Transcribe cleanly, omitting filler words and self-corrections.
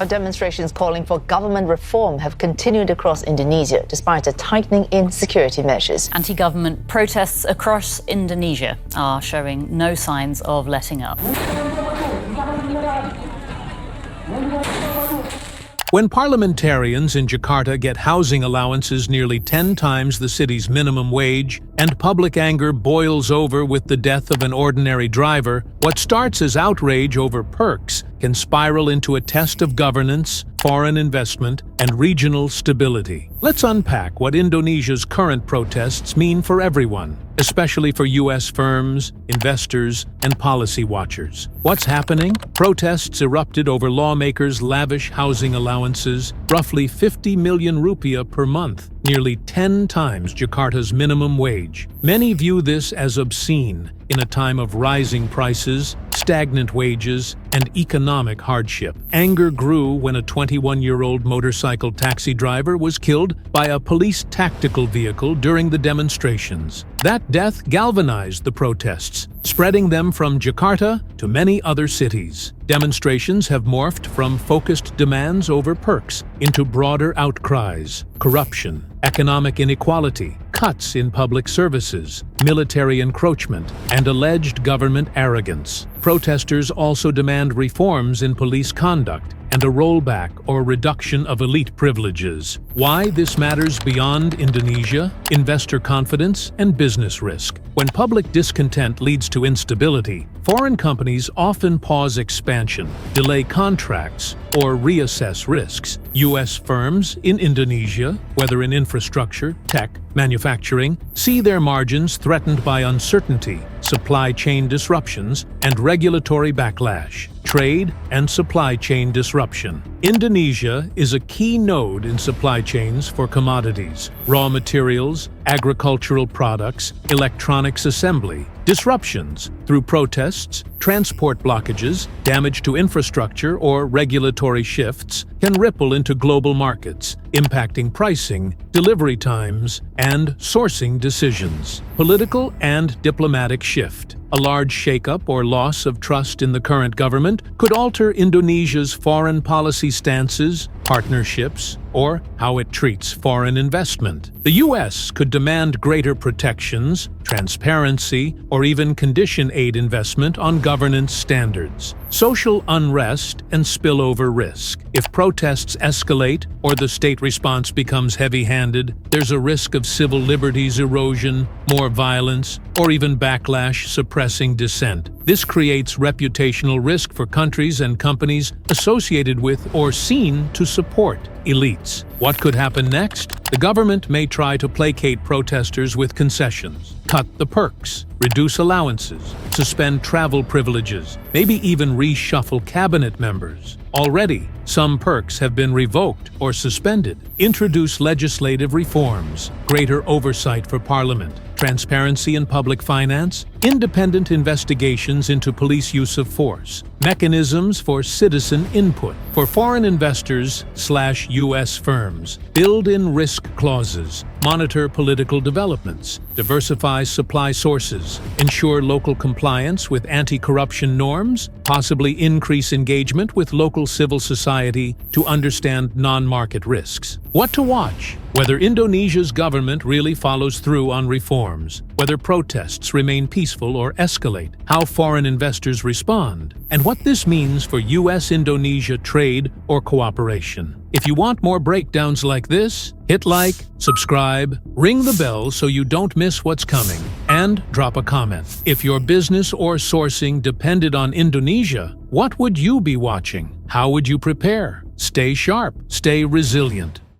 Demonstrations calling for government reform have continued across Indonesia despite a tightening in security measures. Anti-government protests across Indonesia are showing no signs of letting up. When parliamentarians in Jakarta get housing allowances nearly 10 times the city's minimum wage, and public anger boils over with the death of an ordinary driver, what starts as outrage over perks can spiral into a test of governance, foreign investment, and regional stability. Let's unpack what Indonesia's current protests mean for everyone, especially for U.S. firms, investors, and policy watchers. What's happening? Protests erupted over lawmakers' lavish housing allowances, roughly 50 million rupiah per month, nearly 10 times Jakarta's minimum wage. Many view this as obscene in a time of rising prices, stagnant wages, and economic hardship. Anger grew when a 21-year-old motorcycle taxi driver was killed by a police tactical vehicle during the demonstrations. That death galvanized the protests, spreading them from Jakarta to many other cities. Demonstrations have morphed from focused demands over perks into broader outcries: corruption, economic inequality, cuts in public services, military encroachment, and alleged government arrogance. Protesters also demand reforms in police conduct and a rollback or reduction of elite privileges. Why this matters beyond Indonesia? Investor confidence and business risk. When public discontent leads to instability, foreign companies often pause expansion, delay contracts, or reassess risks. U.S. firms in Indonesia, whether in infrastructure, tech, manufacturing, see their margins threatened by uncertainty, supply chain disruptions, and regulatory backlash. Trade and supply chain disruption. Indonesia is a key node in supply chains for commodities, raw materials, agricultural products, electronics assembly. Disruptions through protests, transport blockages, damage to infrastructure, or regulatory shifts can ripple into global markets, impacting pricing, delivery times, and sourcing decisions. Political and diplomatic shift. A large shakeup or loss of trust in the current government could alter Indonesia's foreign policy stances, partnerships, or how it treats foreign investment. The U.S. could demand greater protections, transparency, or even condition aid investment on governance standards. Social unrest and spillover risk. If protests escalate or the state response becomes heavy-handed, there's a risk of civil liberties erosion, more violence, or even backlash suppressing dissent. This creates reputational risk for countries and companies associated with or seen to support elites. What could happen next? The government may try to placate protesters with concessions, cut the perks, reduce allowances, suspend travel privileges, maybe even reshuffle cabinet members. Already, some perks have been revoked or suspended. Introduce legislative reforms, greater oversight for parliament, transparency in public finance, independent investigations into police use of force, mechanisms for citizen input. For foreign investors/U.S. firms, build in risk clauses, monitor political developments, diversify supply sources, ensure local compliance with anti-corruption norms, possibly increase engagement with local civil society to understand non-market risks. What to watch? Whether Indonesia's government really follows through on reforms, whether protests remain peaceful or escalate, how foreign investors respond, and what this means for U.S.-Indonesia trade or cooperation. If you want more breakdowns like this, hit like, subscribe, ring the bell so you don't miss what's coming, and drop a comment. If your business or sourcing depended on Indonesia, what would you be watching? How would you prepare? Stay sharp, stay resilient.